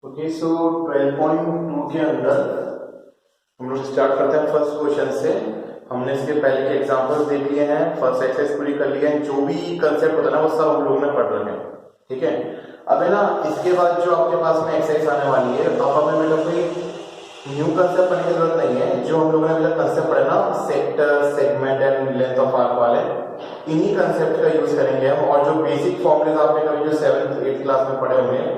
Okay, सो 12.2 के अंदर हम लोग स्टार्ट करते हैं फर्स्ट क्वेश्चन से। हमने इसके पहले के एग्जांपल्स देख लिए हैं, फर्स्ट एक्सरसाइज पूरी कर लिया है, जो भी कंसेप्ट होता है ना वो सब हम लोगों ने पढ़ रखे हैं। ठीक है, अब है ना इसके बाद जो आपके पास में एक्सरसाइज आने वाली है, अब हमें मतलब कोई न्यू कंसेप्ट पढ़ने की जरूरत नहीं है। जो हम लोगों ने अभी तक कंसेप्ट पढ़े ना, sector, segment and length of arc वाले, इन्हीं कंसेप्ट का यूज करेंगे हम। और जो बेसिक फॉर्मूलेज आपने कभी जो 7th 8th क्लास में पढ़े हुए हैं,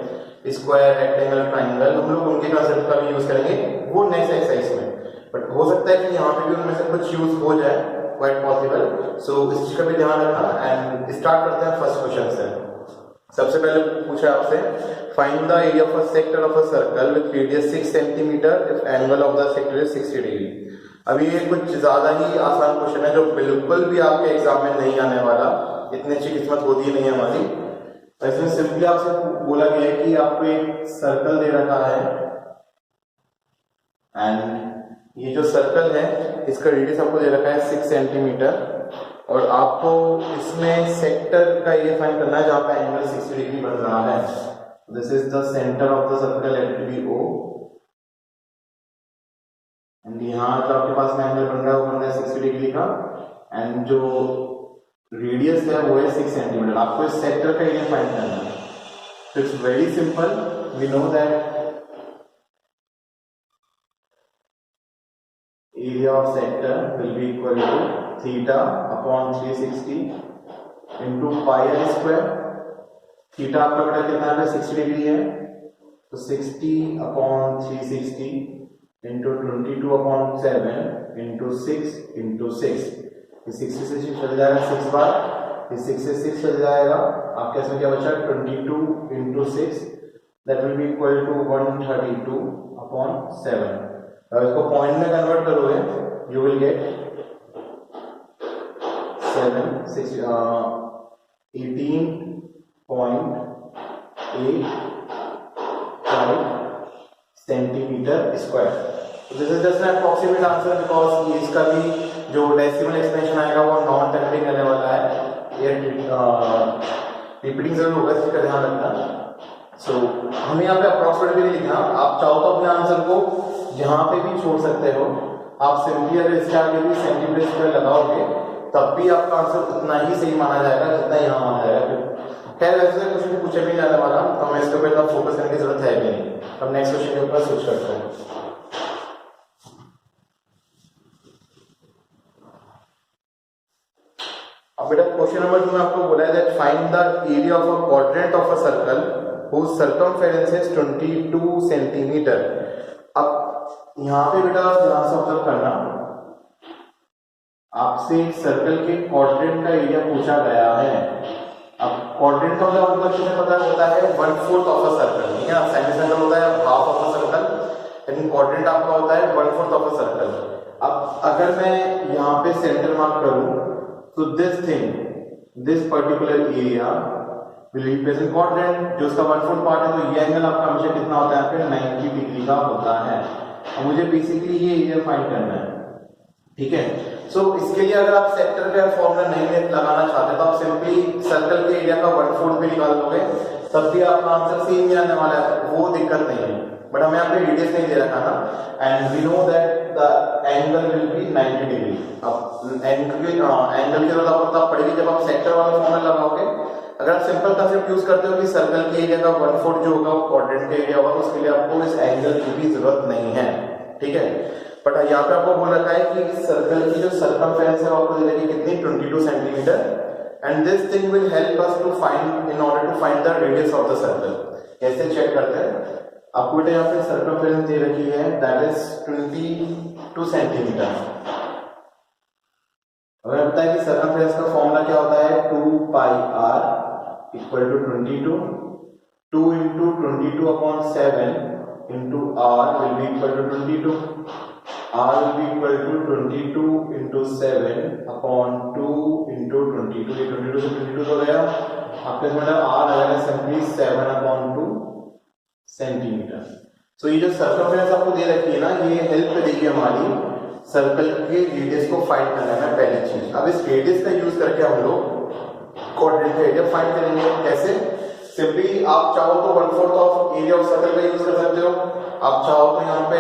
स्क्वायर, रेक्टेंगल, ट्राइंगल, हम लोग उनके कंसेप्ट का भी यूज करेंगे वो नेक्स्ट एक्सरसाइज में। बट हो सकता है कि यहाँ पे भी उनमें से कुछ यूज हो जाए, क्वाइट पॉसिबल। सो इस चीज का भी ध्यान रखना। एंड स्टार्ट करते हैं फर्स्ट क्वेश्चन से। सबसे पहले पूछा आपसे, find the area of a sector of a circle with radius 6 centimetre if angle of the sector is 60 degree. अभी ये कुछ ज्यादा ही आसान क्वेश्चन है जो बिल्कुल भी आपके एग्जाम में नहीं आने वाला। इतनी अच्छी किस्मत होती नहीं है हमारी। इसमें सिंपली आपसे बोला गया है कि आपको एक सर्कल दे रखा है एंड ये जो सर्कल है इसका रेडियस आपको दे रखा है 6 सेंटीमीटर और आपको इसमें सेक्टर का एरिया फाइंड करना है जहां पे एंगल 60 डिग्री बन रहा है। This is the centre of the circle, let it be O। And यहाँ जो आपके पास में एंगल बन रहा है वो बन रहा है 60 डिग्री का एंड जो रेडियस है वो है 6 सेंटीमीटर। आपको इस सेक्टर का एरिया फाइंड करना है। तो it's very simple, we know that area of sector will be equal to theta upon 360 into pi r square. Theta आपका बेटा कितना है, 60 डिग्री है, तो 60 upon 360 into 22 upon 7 into 6 into 6। 60 से 6 चल जाएगा 6 बार, 6 से 6 चल जाएगा, आपके इसमें क्या बचा 22 into 6, that will be equal to 132 upon 7। अब इसको पॉइंट में कन्वर्ट करोगे, you will get 18.85 centimetre square. This is just an approximate answer because इसका भी जो डेसिमल एक्सप्रेशन आएगा वो नॉन टेम्परिंग रहने वाला है। ये रिपीटिंग जरूर होगा, इसका ध्यान रखना। सो हमें यहाँ पे अप्रॉक्सीमेट भी नहीं लिखना, आप चाहो तो अपने आंसर को यहाँ पे भी छोड़ सकते हो। आप सिंपली अगर इसके आगे भी सेंटीमीटर स्क्वायर लगाओगे तब भी आपका आंसर उतना ही सही माना जाएगा जितना यहाँ माना जाएगा। खैर वैसे क्वेश्चन पूछे भी जाने वाला, तो हमें इसके ऊपर इतना फोकस करने की जरूरत है भी नहीं। अब नेक्स्ट क्वेश्चन के ऊपर स्विच करते हैं। अब बेटा क्वेश्चन नंबर 2 में आपको बोला है that find the area of a quadrant of a circle whose circumference is 22 centimetre. अब यहाँ पे बेटा ध्यान से ऑब्जर्व करना, आपसे एक सर्कल के क्वाड्रेंट का एरिया पूछा गया है। अब क्वाड्रेंट का मतलब आपको पता होता है 1/4 ऑफ अ सर्कल, ठीक है ना। सेमी सर्कल होता है हाफ ऑफ अ सर्कल, लेकिन क्वाड्रेंट आपका होता है 1/4 ऑफ अ सर्कल। अब अगर मैं यहाँ पे सेंटर मार्क करूं तो this thing, this particular area will represent quadrant, जो उसका 1/4 पार्ट है। तो ये एंगल आपका हमेशा कितना होता है, फिर 90 डिग्री का होता है। और मुझे बेसिकली ये एरिया फाइंड करना है, ठीक है। सो इसके लिए अगर आप सेक्टर का फॉर्मूला नहीं लगाना चाहते तो आप सिंपली सर्कल के एरिया का 1/4 भी निकाल दोगे, तब भी आपका आंसर सेम ही आने वाला है, वो दिक्कत नहीं है। बट हमें यहाँ पे रेडियस नहीं दे रखा ना, and we know that the angle will be 90 degree. अब एंगल की जरूरत आपको तब पड़ेगी जब आप सेक्टर वाला फॉर्मूला लगाओगे। अगर आप सिंपल कंसेप्ट यूज करते हो कि सर्कल के एरिया का 1/4 जो होगा क्वाड्रेंट का एरिया होगा, तो उसके लिए आपको इस एंगल की भी जरूरत नहीं है, ठीक है। बट यहाँ पे आपको बोल रखा है कि सर्कल की जो सर्कमफेरेंस है आपको दे रखी कितनी, 22 centimetre. And this thing will help us to find, in order to find the radius of the circle. कैसे चेक करते हैं, आपको बेटा यहाँ पे सर्कमफेरेंस दे रखी है, दैट इज 22 सेंटीमीटर। हमें पता है कि सर्कमफेरेंस का फॉर्मूला क्या होता है, 2 pi r equal to 22, 2 into 22 upon 7 into r will be equal to 22, r will be equal to 22 into 7 upon 2 into 22। ये 22 से 22 हो गया, आपके इसमें r आ जाएगा सिंपली 7 upon 2 सेंटीमीटर। सो ये जो सर्कमफेरेंस आपको दे रखी है ना, ये हेल्प करेगी हमारी सर्कल के रेडियस को फाइंड करने में। पहली चीज, अब इस रेडियस का यूज करके हम लोग क्वाड्रेंट का एरिया फाइंड करेंगे। कैसे, सिंपली आप चाहो तो 1/4 ऑफ एरिया ऑफ सर्कल का यूज कर सकते हो, आप चाहो तो यहाँ पे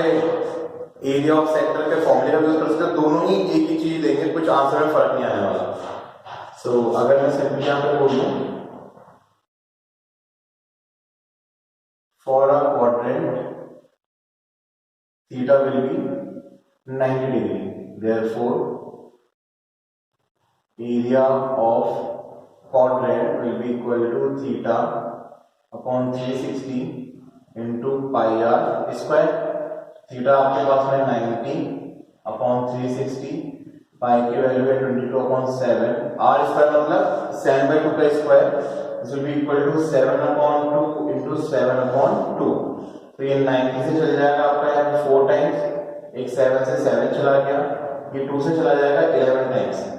एरिया ऑफ सेक्टर के फॉर्मूले का यूज कर सकते हो, दोनों ही एक ही चीज देंगे, कुछ आंसर में फर्क नहीं आने वाला। सो अगर मैं सिंपली यहाँ पे बोल दूं for a quadrant theta will be 90 degree, therefore area of quadrant will be equal to theta upon 360 into pi r square। Theta आपके पास में 90 अपॉन 360, पाई की वैल्यू है 22 अपॉन 7, आर स्क्वायर मतलब 7/2 का square, this will be equal to 7 upon 2 into 7 upon 2। तो ये 90 से चल जाएगा आपका यहाँ पे 4 टाइम्स, एक 7 से 7 चला गया, ये 2 से चला जाएगा 11 टाइम्स,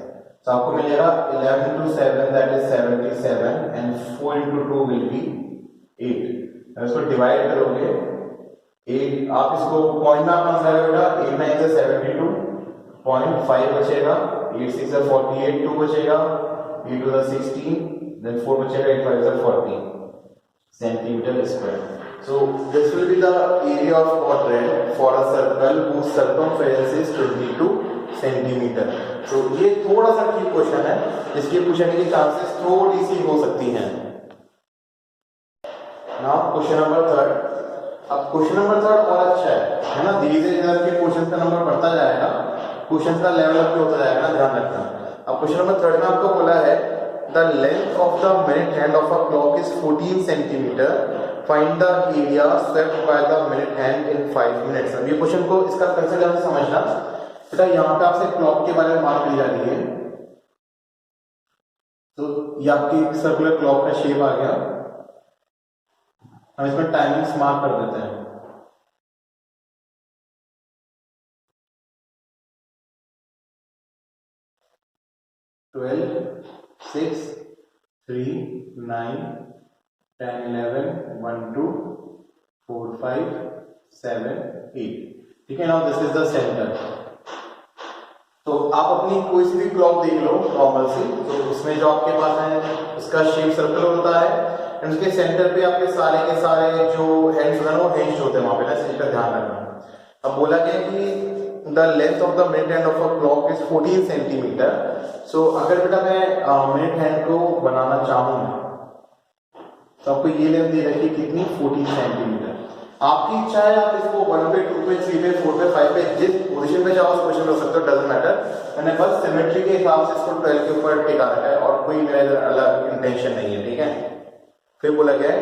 तो आपको मिलेगा 11 into 7 that is 77 and 4 into 2 will be 8। इसको डिवाइड करोगे 8, आप इसको पॉइंट में आपका आंसर आएगा बेटा 8 9 से 72, 0.5 बचेगा, 8 6 से 48, 2 बचेगा, 8 2 से 16, then 4 बचेगा, 8 5 से 40 centimetre square. So this will be the area of quadrant for a circle whose circumference is 22 centimetre. तो ये थोड़ा सा ट्रिक क्वेश्चन है, इसके पूछने के चांसेस थोड़ी सी हो सकती हैं। Now question number 3। अब क्वेश्चन नंबर 3 और अच्छा है ना, धीरे धीरे के क्वेश्चन का नंबर बढ़ता जाएगा, क्वेश्चन का लेवल अप होता जाएगा, ध्यान रखना। अब क्वेश्चन नंबर 3 में आपको बोला है the length of the minute hand of a clock is 14 centimetre, find the area swept by the minute hand in 5 minutes. अब ये क्वेश्चन को इसका कंसेप्ट समझना बेटा, यहाँ पे आपसे क्लॉक के बारे में बात की जा रही है, तो ये आपकी सर्कुलर क्लॉक का शेप आ गया, हम इसमें टाइमिंग्स मार्क कर देते हैं। ट्वेल्व 6 3 9 10 11 1 2 4 5 7 8, ठीक है। Now this is the centre. तो आप अपनी कोई सी भी क्लॉक देख लो नॉर्मल सी, तो उसमें जो आपके पास है उसका शेप सर्कल होता है, एंड उसके सेंटर पे आपके सारे के सारे जो हैंड्स होते हैं वो हिंज्ड होते हैं वहां पे ना, इसी का ध्यान रखना। अब बोला गया कि the length of the minute hand of a clock is 14 centimetre. So अगर बेटा मैं मिनट हैंड को बनाना चाहूँ तो आपको ये लेंथ दे रखी कितनी, 14 सेंटीमीटर। आपकी इच्छा है आप इसको 1 पे 2 पे 3 पे 4 पे 5 पे जिस पोजीशन पे चाहो उस पोजीशन पे रख सकते हो, डजंट मैटर। मैंने बस सिमेट्री के हिसाब से इसको 12 के ऊपर टिका रखा है और कोई मेरा इधर अलग इंटेंशन नहीं है, ठीक है। फिर बोला गया है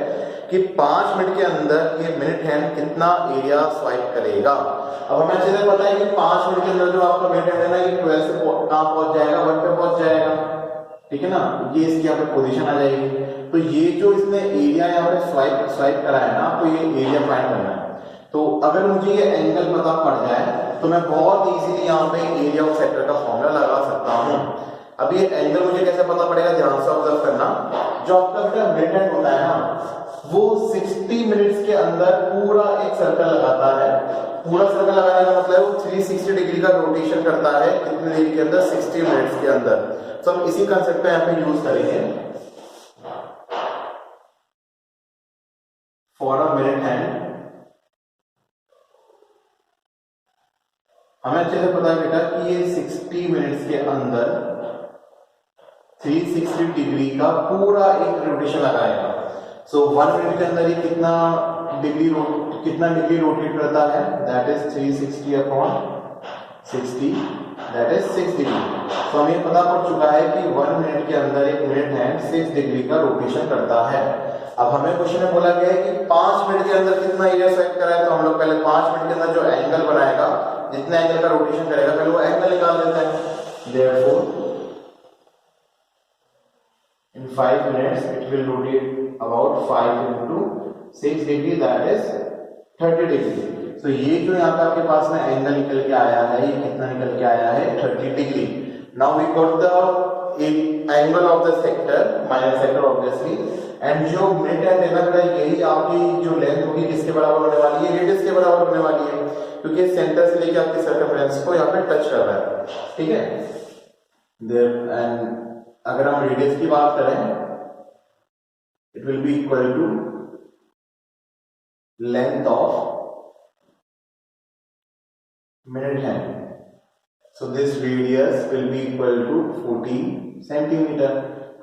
कि 5 मिनट के अंदर ये मिनट हैंड कितना एरिया स्वाइप करेगा। अब हमें अच्छे से पता है कि 5 मिनट के अंदर जो आपका मिनट हैंड है ना, ये 12 से कहां पहुंच जाएगा, 1 पे पहुंच जाएगा, ठीक है ना। ये इसकी यहाँ पे पोजीशन आ जाएगी, तो ये जो इसने एरिया यहाँ पे स्वाइप करा है ना, तो ये एरिया फाइंड करना है। तो अगर मुझे ये एंगल पता पड़ जाए तो मैं बहुत इजीली यहाँ पे एरिया ऑफ सेक्टर का फॉर्मूला लगा सकता हूँ। अब ये एंगल मुझे कैसे पता पड़ेगा, ध्यान से ऑब्जर्व करना। जो आपका बेटा मिनट हैंड होता है ना, वो 60 मिनट्स के अंदर पूरा एक सर्कल लगाता है। पूरा सर्कल लगाने का मतलब वो 360 डिग्री का रोटेशन करता है, कितने देर के अंदर, 60 मिनट्स के अंदर। तो हम इसी कंसेप्ट पे यहाँ पे यूज करेंगे फॉर अ मिनट हैंड। हमें अच्छे से पता है बेटा कि ये 60 मिनट्स के अंदर 360 डिग्री का पूरा एक रोटेशन लगाएगा। सो 1 मिनट के अंदर ये कितना डिग्री रोटेट करता है, that is 360 upon 60, that is 6 degree. तो हमें पता पड़ चुका है कि 1 मिनट के अंदर एक मिनट हैंड 6 डिग्री का रोटेशन करता है। अब हमें क्वेश्चन में बोला गया है कि 5 मिनट के अंदर कितना एरिया स्वाइप करा है, तो हम लोग पहले 5 मिनट के अंदर जो एंगल बनाएगा, जितना एंगल का रोटेशन करेगा, पहले वो एंगल निकाल लेते हैं। Therefore in 5 minutes it will rotate about 5 into 6 degree, that is 30 degree। तो ये जो यहाँ पे आपके पास में एंगल निकल के आया है, ये कितना निकल के आया है, 30 degree. Now we got the angle of the sector, minus sector obviously, and जो मिनट हैंड है ना, यही आपकी जो लेंथ होगी किसके बराबर होने वाली है, रेडियस के बराबर होने वाली है, क्योंकि सेंटर से लेके आपके सर्कमफ्रेंस को यहाँ पे टच कर रहा है, ठीक है। देयर एंड अगर हम रेडियस की बात करें, it will be equal to length of minute hand. So this radius will be equal to 40 centimeter.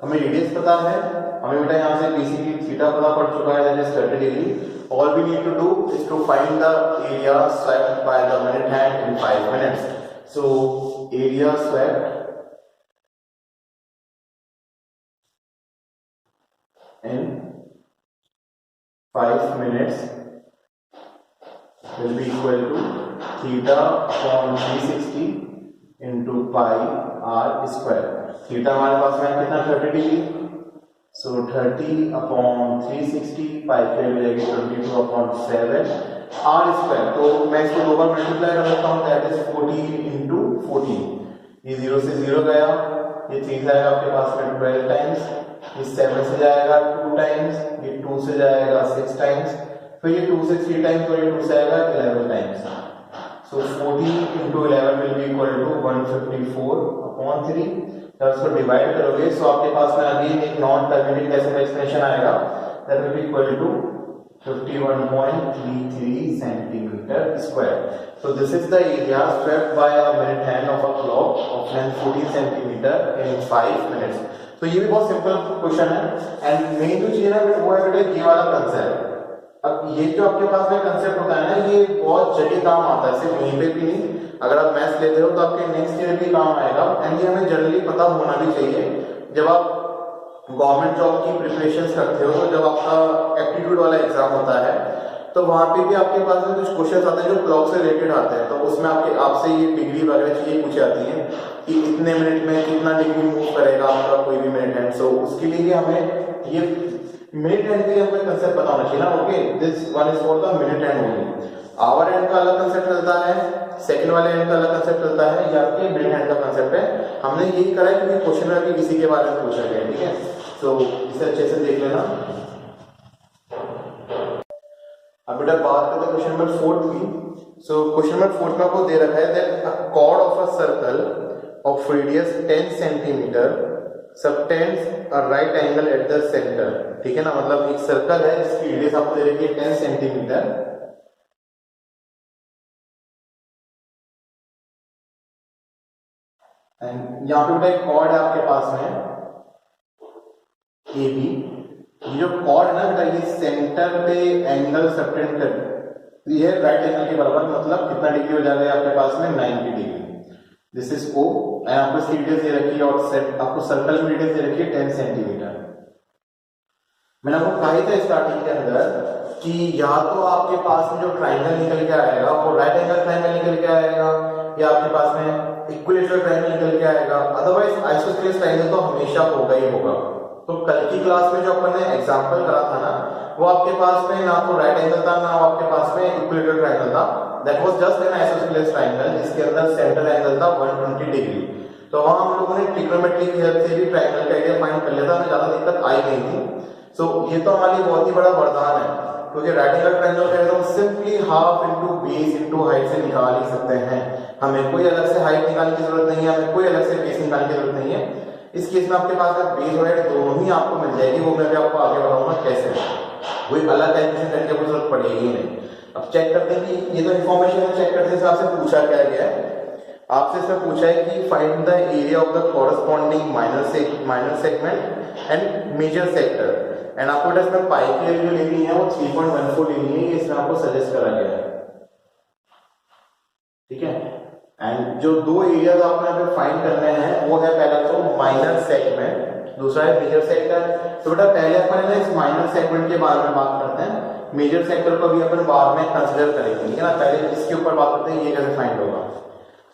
हमें रेडियस पता है, हमें बेटा यहाँ से बेसिकली थीटा पता पड़ चुका है, that is 30 degree. All we need to do is to find the area swept by the minute hand in 5 minutes. So area swept in 5 minutes will be equal to theta upon 360 into pi r square. Theta हमारे पास में कितना 30 degree, सो 30 upon 360 पाई के हो जाएगी 22 upon 7 are square. तो मैं इसको दो बार मल्टीप्लाई कर सकता हूँ, दैट इज 40 इंटू 14. ये 0 से 0 गया, ये 3 जाएगा आपके पास में 12 टाइम्स, ये 7 से जाएगा 2 टाइम्स, ये 2 से जाएगा 6 टाइम्स, फिर ये 2 से 3 टाइम्स और ये 2 से आएगा 11 times. So 40 into 11 will be equal to 154 upon 3. जब इसको डिवाइड करोगे सो आपके पास में अगेन एक नॉन टर्मिनेटिंग डेसिमल एक्सप्रेशन आएगा, that will be equal to 51.33 centimetre square. So this is the area swept by a minute hand of a clock of length 14 centimeter in 5 minutes. तो ये भी बहुत सिंपल क्वेश्चन है and main जो चीज है वो है बेटा ये वाला कंसेप्ट. अब ये जो आपके पास में कंसेप्ट होता है ना, ये बहुत जगह काम आता है, सिर्फ यहीं पे भी नहीं. अगर आप मैथ्स लेते हो तो आपके नेक्स्ट ईयर भी काम आएगा एंड ये हमें जनरली पता होना भी चाहिए. जब आप गवर्नमेंट जॉब की प्रिपरेशन करते हो, तो जब आपका एप्टीट्यूड वाला एग्जाम होता है तो वहां पे भी आपके पास में कुछ क्वेश्चन आते हैं जो क्लॉक से रिलेटेड आते हैं. तो उसमें आपसे ये डिग्री वगैरह चीजें पूछी जाती हैं कि इतने मिनट में कितना डिग्री मूव करेगा आपका कोई भी मिनट हैंड. सो उसके लिए हमें ये मिनट हैंड के लिए हमें कंसेप्ट पता होना चाहिए ना. Okay, this one is for the minute hand only. Hour hand का अलग कंसेप्ट चलता है, सेकंड वाले हैंड का अलग कंसेप्ट चलता है, ये आपके मिनट हैंड का कंसेप्ट है. हमने यही करा है क्योंकि क्वेश्चन में भी इसी के बारे में पूछा गया है. ठीक है, तो इसे अच्छे से देख लेना. अब बेटा बात करते हैं क्वेश्चन नंबर 4 की. सो क्वेश्चन नंबर 4 में आपको दे रखा है that a chord of a circle of radius 10 centimetre subtends a right angle eight the centre. ठीक है ना, मतलब एक सर्कल है जिसकी रेडियस आपको दे रखी है 10 सेंटीमीटर एंड यहाँ पे बेटा एक कॉर्ड है आपके पास में AB. ये जो कॉर्ड है ना बेटा, ये सेंटर पे एंगल सबटेंड कर, ये राइट एंगल के बराबर, मतलब कितना डिग्री हो जाएगा आपके पास में 90 degree. This is O and आपको इसकी रेडियस दे रखी है और सेट आपको सर्कल में रेडियस दे रखी है 10 सेंटीमीटर. मैंने आपको कहा था स्टार्टिंग के अंदर कि या तो आपके पास में जो ट्राइंगल निकल के आएगा वो राइट एंगल ट्राइंगल निकल के आएगा, या आपके पास में इक्विलेटरल ट्राइंगल निकल के आएगा, अदरवाइज आइसोस्सेलेस ट्राइंगल तो हमेशा होगा ही होगा. तो कल की क्लास में जो अपन ने एग्जांपल करा था ना, वो आपके पास में ना तो राइट एंगल था ना आपके पास में इक्विलेटरल ट्राइंगल था. That was just an isosceles triangle जिसके अंदर सेंटर एंगल था 120 डिग्री. तो वहां हम लोगों ने ट्रिग्नोमेट्री की हेल्प से भी ट्राइंगल का एरिया फाइंड कर लिया था, हमें ज्यादा दिक्कत आई नहीं थी. सो ये तो हमारे लिए बहुत ही बड़ा वरदान है क्योंकि राइट एंगल ट्राइंगल का एरिया हम simply half into base into height से निकाल ही सकते हैं. हमें कोई अलग से हाइट निकालने की जरूरत नहीं है, हमें कोई अलग से बेस निकालने की जरूरत नहीं है. इस केस में आपके पास बेस और हाइट दोनों ही आपको मिल जाएगी, वो मैं भी आपको आगे बताऊंगा कैसे. कोई अलग कैलकुलेशन करने की जरूरत पड़ेगी ही नहीं. अब चेक करते हैं कि ये तो इन्फॉर्मेशन है, चेक करते हैं आपसे पूछा क्या गया है. आपसे इसमें पूछा है कि find the area of the corresponding minor segment and major sector. And आपको इसमें पाई की वैल्यू लेनी है, वो 3.14 लेनी है, ये इसमें आपको सजेस्ट करा गया है. ठीक है, एंड जो दो एरियाज आपको यहाँ पे फाइंड करने हैं वो है पहला तो माइनर सेगमेंट, दूसरा है मेजर सेक्टर. तो बेटा पहले अपन ना इस माइनर सेगमेंट के बारे में बात करते हैं, मेजर सेक्टर को भी अपन बाद में कंसीडर करेंगे. ठीक है ना, पहले इसके ऊपर बात करते हैं ये कैसे फाइंड होगा.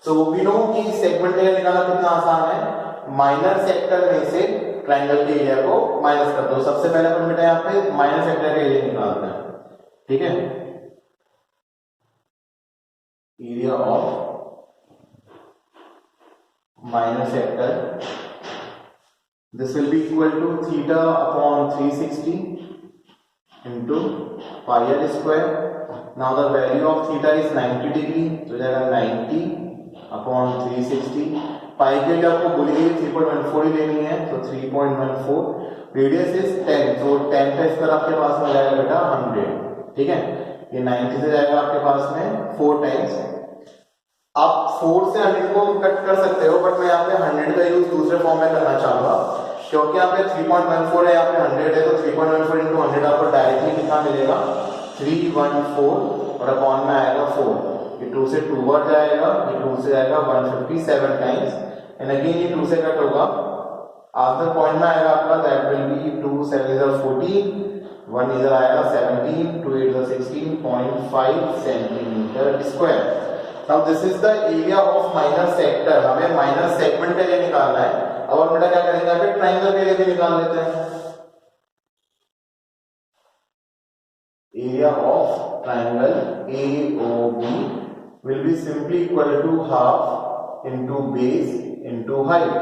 सो वी नो कि सेगमेंट एरिया निकालना कितना आसान है. माइनर सेक्टर में से ट्राइंगल के एरिया को माइनस कर दो. सबसे पहले अपन बेटा यहाँ पे माइनर सेक्टर का एरिया निकालते हैं. ठीक है, area of minor sector, this will be equal to theta upon 360 into pi r square. Now the value of theta is 90 degree, तो जाएगा 90 upon 360. पाई के लिए आपको बोली गई 3.14 ही लेनी है, तो 3.14. रेडियस इज 10, तो 10 का स्क्वायर आपके पास में जाएगा बेटा 100. ठीक है, ये 90 से जाएगा आपके पास में 4 टाइम्स। आप 4 से 100 को कट कर सकते हो, बट मैं यहाँ पे 100 का यूज दूसरे फॉर्म में करना चाहूंगा, क्योंकि यहाँ पे 3.14 है, यहाँ पे 100 है, तो 3.14 इंटू 100 आपको डायरेक्टली कितना मिलेगा 314 और अपॉन में आएगा 4। ये 2 से 2 बार जाएगा, ये 2 से जाएगा 157 टाइम्स एंड अगेन ये 2 से कट होगा। आंसर पॉइंट में आएगा आपका दैट विल बी 2 7 इज 14, 1 इधर आएगा 17, 2 8 is 16.5 centimetre square. Now this is the area of minor sector. हमें माइनर सेगमेंट का एरिया निकालना है। अब हम बेटा क्या करेंगे, यहाँ पे ट्राइंगल का एरिया भी निकाल लेते हैं। Area of triangle AOB will be simply equal to half into base into height।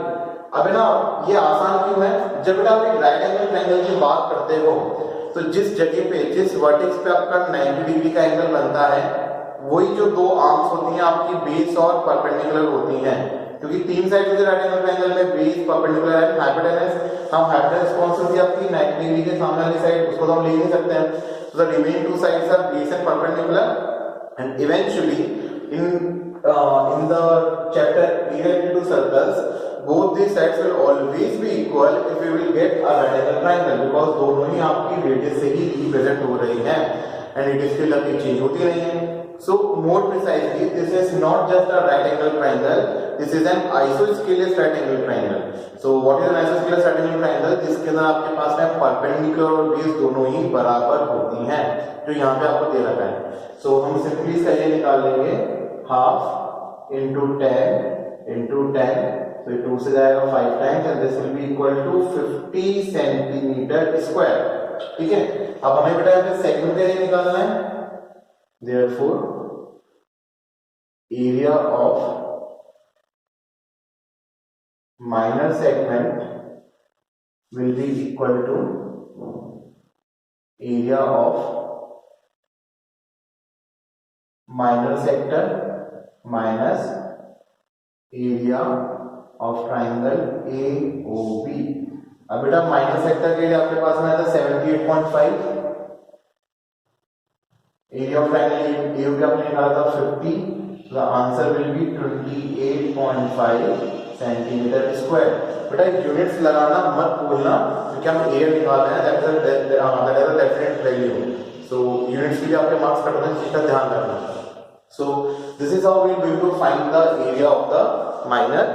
अब है ना ये आसान क्यों है, जब बेटा आप एक राइट एंगल ट्राइंगल की बात करते हो तो जिस जगह पे जिस वर्टेक्स पे आपका 90 डिग्री का एंगल बनता है वही जो दो आर्म्स होती हैं आपकी बेस और परपेंडिकुलर होती हैं, क्योंकि तीन साइड होते हैं राइट एंगल ट्राइंगल में, बेस परपेंडिकुलर एंड हाइपोटेनस। हम हाइपोटेनस कौन सी होती है आपकी 90 डिग्री के सामने वाली साइड, उसको तो हम ले नहीं सकते हैं। So the remaining two sides are base and perpendicular, and eventually in the chapter related to circles, both these sides will always be equal if we will get a right angle triangle, because दोनों ही आपकी radius से ही represent हो रही हैं and it is still अभी change होती नहीं है। So more precisely, this is not just a right angle triangle, this is an isosceles right angle triangle. So what is an isosceles right angle triangle? जिसके अंदर आपके पास में perpendicular और बेस दोनों ही बराबर होती हैं, जो यहाँ पे आपको दे रखा है। So हम सिंपली इसका ये निकाल लेंगे, हाफ इंटू 10 इंटू 10, तो ये 2 से जाएगा 5 times and this will be equal to 50 centimetre square. ठीक है, अब हमें बेटा यहाँ पे सेगमेंट का एरिया निकालना है। Therefore, area of minor segment will be equal to area of minor sector minus area of triangle AOB। अब बेटा माइनर सेक्टर के लिए आपके पास में आता है 78.5, एरिया ऑफ ट्रायंगल AOB आपने निकाला था 50, तो answer will be 28.5 centimetre square. बेटा यूनिट्स लगाना मत भूलना, क्योंकि हम एरिया निकाल रहे हैं, that is a definite value. So units के लिए आपके मार्क्स कट होने हैं, इसका ध्यान रखना। So this is how we are going to find the area of the minor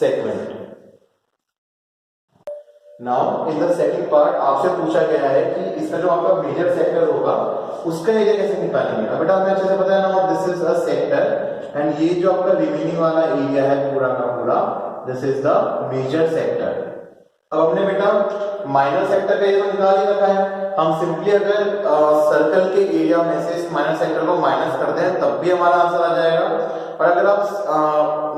segment. Now in the second part आपसे पूछा गया है कि इसका जो आपका मेजर सेक्टर होगा उसका एरिया कैसे निकालेंगे। अब बेटा हमें अच्छे से पता है ना, this is a sector and ये जो आपका रिमेनिंग वाला एरिया है पूरा का पूरा, this is the major sector. अब हमने बेटा माइनर सेक्टर का एरिया तो निकाल ही रखा है, हम सिंपली अगर सर्कल के एरिया में से इस माइनर सेक्टर को माइनस कर दें तब भी हमारा आंसर आ जाएगा, और अगर आप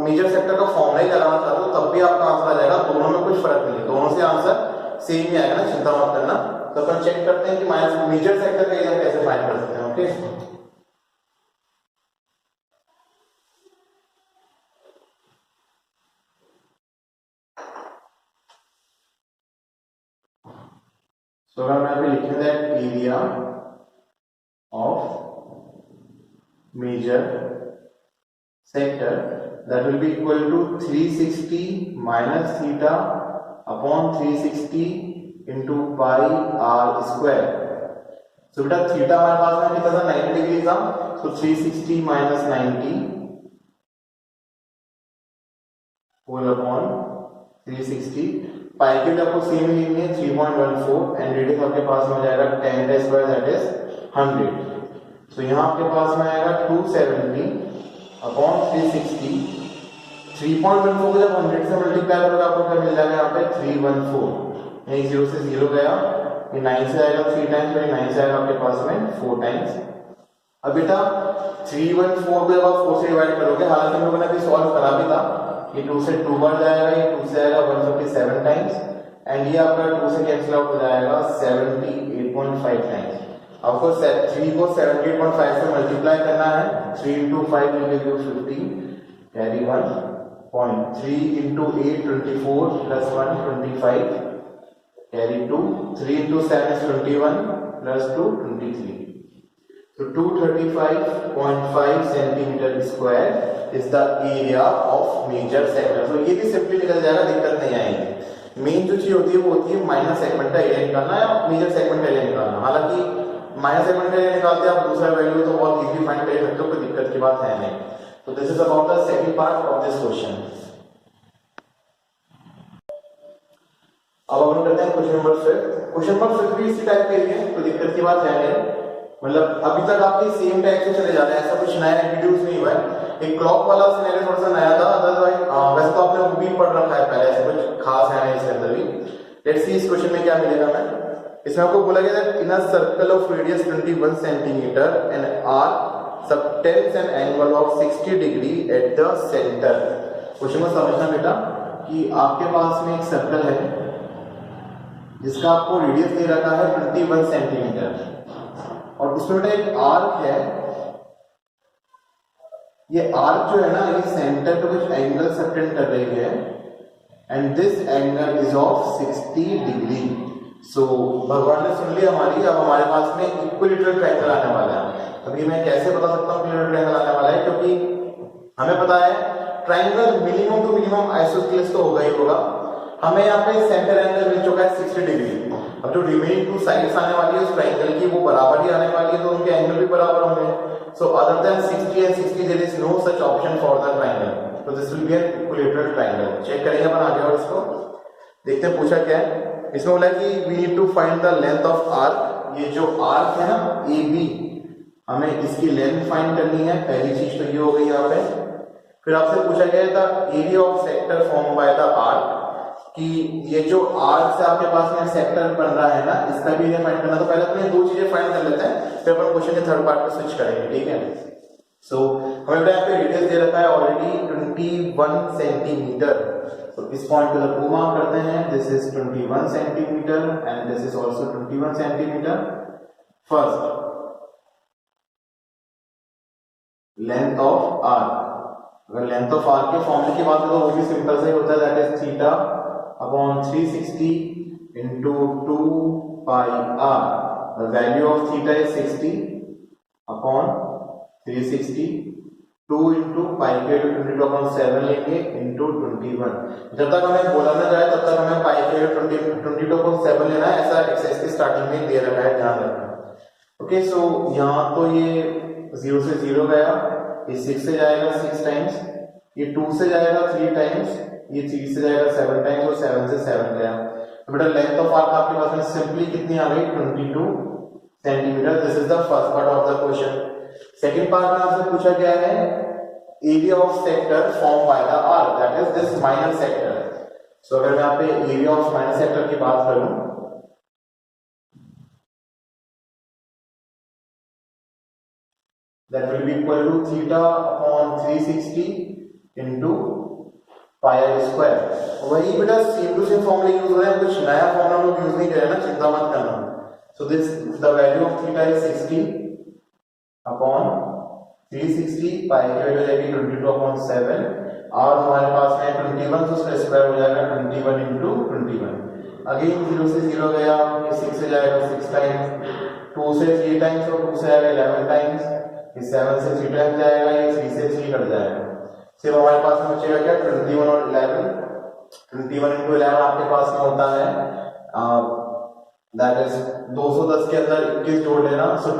मेजर सेक्टर का फॉर्मूला ही लगाना चाहते हो तब भी आपका आंसर आ जाएगा। दोनों में कुछ फर्क नहीं है, दोनों से आंसर सेम ही आएगा ना, चिंता मत करना। तो अपन चेक करते हैं कि माइनस मेजर सेक्टर का एरिया कैसे फाइंड कर सकते हैं। ओके, so अगर मैं अभी लिखूं that area of major sector that will be equal to 360 minus theta upon 360 into pi r square। so बेटा थीटा हमारे पास में कितना था 90 डिग्री था, so 360 minus 90 whole upon 360। पाई की वैल्यू आपको सेम ही लेनी है 3.14 एंड रेडियस आपके पास में हो जाएगा 10 स्क्वायर दैट इज 100। so यहाँ आपके पास में आएगा 270 अपॉन 360। 3.14 को जब 100 से मल्टीप्लाई करोगे आपको क्या मिल जाएगा, यहाँ पे 314, यही 0 से 0 गया, ये 9 से आएगा 3 टाइम्स, तो 9 से आएगा आपके पास में 4 टाइम्स। अब बेटा 314 को जब आप 4 से डिवाइड करोगे, हालांकि हम लोगों ने अभी सॉल्व करा भी था, ये 2 से 2 बार जाएगा, ये 2 से आएगा 157 टाइम्स एंड ये आपका 2 से कैंसिल आउट हो जाएगा 78.5 टाइम्स। आपको 3 को 78.5 से मल्टीप्लाई करना है, 3 into 5 will give you 50, carry 1 point, 3 into 8 24 plus 1 25, carry 2, 3 into 7 is 21 plus 2 23। तो 235.5 centimetre square is the area of major segment. तो ये भी सिंपली निकल जाएगा, दिक्कत नहीं आएगी। मेन जो चीज होती है वो होती है माइनर सेगमेंट का एरिया निकालना या मेजर सेगमेंट का एरिया निकालना। हालांकि माइनर सेगमेंट का एरिया निकालते हैं आप दूसरा वैल्यू तो बहुत इजीली फाइंड कर सकते हो, कोई दिक्कत की बात है नहीं। तो this is about the second part of this question. अब अपन करते हैं क्वेश्चन नंबर 5। क्वेश्चन नंबर 5 भी इसी टाइप के ही है, तो दिक्कत की बात है नहीं। मतलब अभी तक आपके सेम टाइप से चले जा रहे हैं, ऐसा कुछ नया इंट्रोड्यूस नहीं हुआ है। एक क्लॉक वाला सिनेरियो थोड़ा सा नया था, अदरवाइज वैसे तो आपने वो भी पढ़ रखा है पहले, ऐसे कुछ खास है नहीं इसके अंदर भी। लेट्स सी इस क्वेश्चन में क्या मिलेगा। मैं इसमें आपको बोला गया था in a circle of radius 21 centimetre and arc subtends an angle of 60 degree at the centre. Question को समझना बेटा कि आपके पास में एक सर्कल है जिसका आपको रेडियस दे रखा है 21 सेंटीमीटर और उसमें बेटा एक आर्क है। ये आर्क जो है ना ये सेंटर पे कुछ एंगल सबटेंड कर रही है and this angle is of 60 degree. So भगवान ने सुन ली हमारी। अब हमारे पास में इक्विलेटरल ट्रायंगल आने वाला है। अभी मैं कैसे बता सकता हूँ इक्विलेटरल ट्रायंगल आने वाला है, क्योंकि हमें पता है triangle minimum to minimum isosceles तो होगा ही होगा। हमें यहाँ पे सेंटर एंगल मिल चुका है 60 डिग्री। अब जो रिमेनिंग टू साइड्स आने वाली है उस ट्रायंगल की वो बराबर ही आने वाली है, तो उनके एंगल भी बराबर होंगे। So other than 60 and 60 there is no such option for the triangle, तो this will be an equilateral triangle. Check करेंगे अपन आगे और इसको देखते हैं पूछा क्या है। इसमें बोला कि we need to find the length of arc. ये जो आर्क है ना AB, हमें इसकी लेंथ फाइंड करनी है। पहली चीज तो ये हो गई यहाँ पे। फिर आपसे पूछा गया था area of sector form by the arc, कि ये जो आर्क से आपके पास में सेक्टर बन रहा है ना इसका भी एरिया फाइंड करना। तो पहले अपन ये दो चीजें फाइंड कर लेते हैं, फिर अपन क्वेश्चन के थर्ड पार्ट पे स्विच करेंगे, ठीक है। सो हमें यहाँ पे रेडियस दे रखा है ऑलरेडी 21 सेंटीमीटर। तो इस पॉइंट पे को मार्क करते हैं। This is 21 centimetre and this is also 21 centimetre. First length of arc. अगर लेंथ ऑफ आर्क के फॉर्मूले की बात करें तो वो भी सिंपल से होता है, that is theta upon 360 into 2 pi r. The value of theta is 60 upon 360. 2 into pi के 22 upon 7 लेंगे into 21। जब तक हमें बोला ना जाए तब तक हमें pi के 22 upon 7 लेना है, ऐसा एक्सरसाइज के स्टार्टिंग में दे रखा है, ध्यान रखना। ओके, सो यहाँ तो ये 0 से 0 गया, ये 6 से जाएगा 6 टाइम्स, ये 2 से जाएगा 3 टाइम्स, ये 3 से जाएगा 7 टाइम्स और 7 से 7 गया। तो बेटा लेंथ ऑफ आर्क आपके पास में सिंपली कितनी आ गई 22 centimetre. This is the first part of the question. Second part में आपसे पूछा गया है area of sector form by the arc, that is this minor sector. So अगर मैं यहाँ पे एरिया ऑफ माइनर सेक्टर की बात करूं, that will be equal to theta upon 360 into pi r square। वही बेटा same to same formula use हो रहा है, कुछ नया फॉर्मूला हम लोग यूज नहीं कर रहे ना, चिंता मत करना। So this the value of theta is 60 upon 360, पाई की वैल्यू जाएगी 22 अपॉन 7 और हमारे पास में 21, तो उसका स्क्वायर हो जाएगा 21 into 21। अगेन 0 से 0 गया, ये 6 से जाएगा 6 टाइम्स, 2 से 3 टाइम्स और 2 से आएगा 11 टाइम्स, ये 7 से 3 टाइम्स जाएगा, ये 3 से 3 कट जाएगा। सिर्फ हमारे पास में बचेगा क्या 21 और 11। 21 into 11 आपके पास में होता है दैट इज 210 के अंदर 21 जोड़ लेना, सो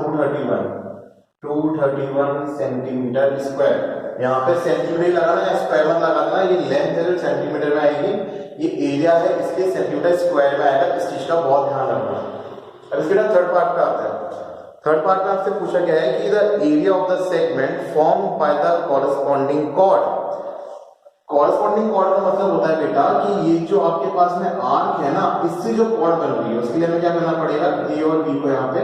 231 सेंटीमीटर स्क्वायर। यहाँ पे सेंटीमीटर लगाना या स्क्वायर मत लगाना, ये लेंथ है जो सेंटीमीटर में आएगी, ये एरिया है इसके सेंटीमीटर स्क्वायर में आएगा, इस चीज का बहुत ध्यान रखना। अब इसके बाद थर्ड पार्ट पे आते हैं। थर्ड पार्ट में आपसे पूछा गया है कि the area of the segment form by the corresponding chord. Corresponding chord का मतलब होता है बेटा कि ये जो आपके पास में आर्क है ना, इससे जो कॉर्ड बन रही है उसके लिए हमें क्या करना पड़ेगा, ए और बी को यहाँ पे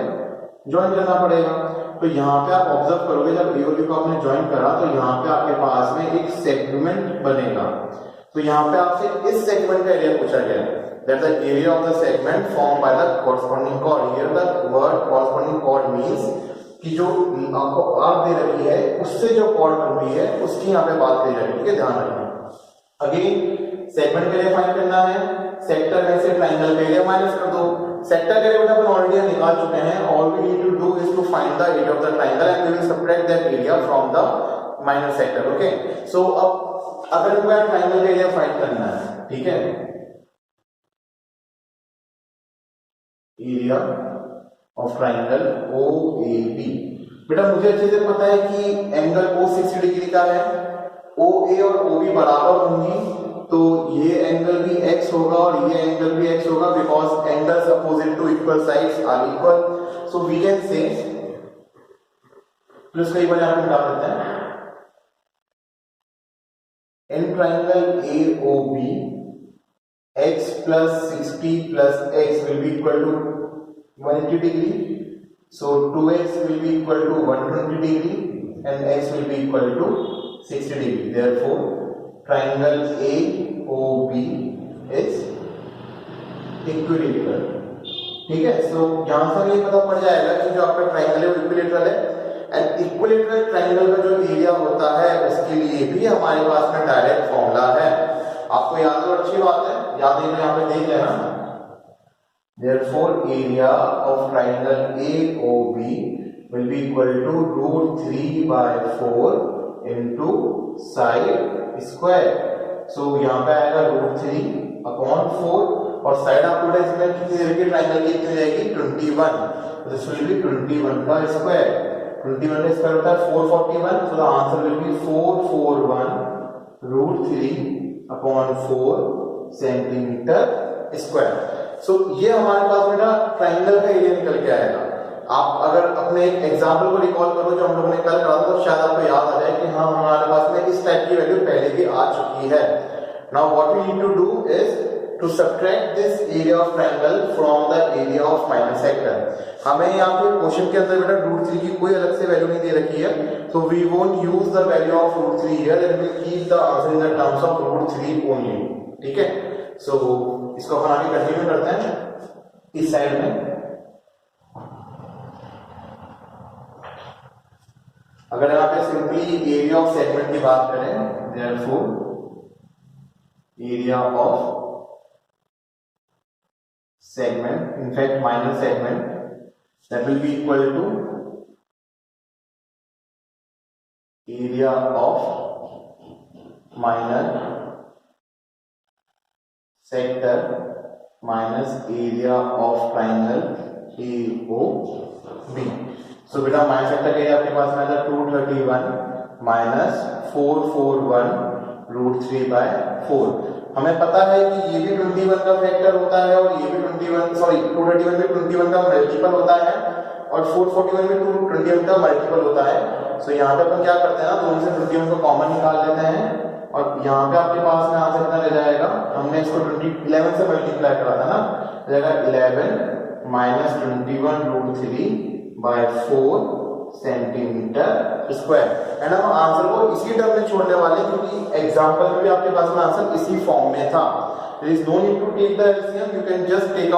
ज्वाइन करना पड़ेगा। तो यहाँ पे आप ऑब्जर्व करोगे जब ए और बी को आपने ज्वाइन करा तो यहाँ पे आपके पास में एक सेगमेंट बनेगा। तो यहाँ पे आपसे इस सेगमेंट का एरिया पूछा गया है, that the area of the segment formed by the corresponding chord। Here the word corresponding chord means कि जो आपको आर्क दे रखी है उससे जो कॉर्ड बन रही है उसकी यहाँ पे बात करी जा रही है, ठीक है, ध्यान रखना। अगेन सेगमेंट के लिए फाइंड करना है, सेक्टर में से ट्रायंगल का एरिया माइनस कर दो, सेक्टर का एरिया अपन ऑलरेडी निकाल चुके हैं। All we need to do is to find the area of the triangle and we will subtract that area from the minor sector. Okay, so अब अगर हमको ट्रायंगल का एरिया फाइंड करना है, ठीक है, एरिया ऑफ ट्रायंगल OAB। बेटा मुझे अच्छे से पता है कि एंगल O 60 डिग्री का है, OA और OB बराबर होंगी, तो ये एंगल भी x होगा और ये एंगल भी x होगा, because angles opposite to equal sides are equal. So we can say plus कई बार यहां पे मिटा देते हैं, in triangle AOB x plus 60 plus x will be equal to 180 degree. So 2x will be equal to 120 degree and x will be equal to 60 degree. Therefore, triangle AOB is equilateral. ठीक है, सो यहां से ये पता पड़ जाएगा कि जो आपका ट्रायंगल है वो इक्विलेटरल है एंड इक्विलेटरल ट्रायंगल का जो एरिया होता है उसके लिए भी हमारे पास में डायरेक्ट फॉर्मूला है। आपको याद हो, अच्छी बात है, याद है तो यहाँ पे देख लेना। Therefore, area of triangle AOB will be equal to √3/4 into side square. So यहाँ पे आएगा √3/4 और साइड आपको कितनी देगी, ट्रायंगल की कितनी जाएगी 21, तो दिस विल बी 21 का स्क्वायर। 21 का स्क्वायर होता है 441, so the answer will be 441 √3/4 centimetre square. So ये हमारे पास बेटा ट्रायंगल का एरिया निकल के आएगा। आप अगर अपने एक एग्जांपल को रिकॉल करो जो हम लोगों ने कल करा था, तो शायद आपको याद आ जाए कि हाँ हमारे पास में इस टाइप की वैल्यू पहले भी आ चुकी है। Now what we need to do is to subtract this area of triangle from the area of minor sector. हमें यहाँ पे क्वेश्चन के अंदर बेटा √3 की कोई अलग से वैल्यू नहीं दे रखी है, तो we won't use the value of √3 here and we keep the answer in the terms of √3 only. ठीक है, सो इसको अपन आगे कंटिन्यू करते हैं इस साइड में। अगर यहाँ पे सिंपली एरिया ऑफ सेगमेंट की बात करें, therefore area of segment, in fact minor segment, that will be equal to area of minor sector minus area of triangle AOB. So बेटा माइनर सेक्टर का एरिया आपके पास में आता है 231 minus 441 √3/4। हमें पता है कि ये भी 21 का फैक्टर होता है और ये भी 231 में 21 का मल्टीपल होता है और 441 में 221 का मल्टीपल होता है। सो यहाँ पे अपन क्या करते हैं ना, दोनों से 21 को कॉमन निकाल लेते हैं और यहाँ पे आपके पास में आंसर कितना रह जाएगा, हमने इसको 11 से मल्टीप्लाई करा था ना, जाएगा 11 minus 21 √3/4 सेंटीमीटर स्क्वायर। एंड हम आंसर को इसी टर्म में छोड़ने वाले हैं क्योंकि एग्जांपल में भी आपके पास में आंसर इसी फॉर्म में था। There is no need to take the LCM, you can just take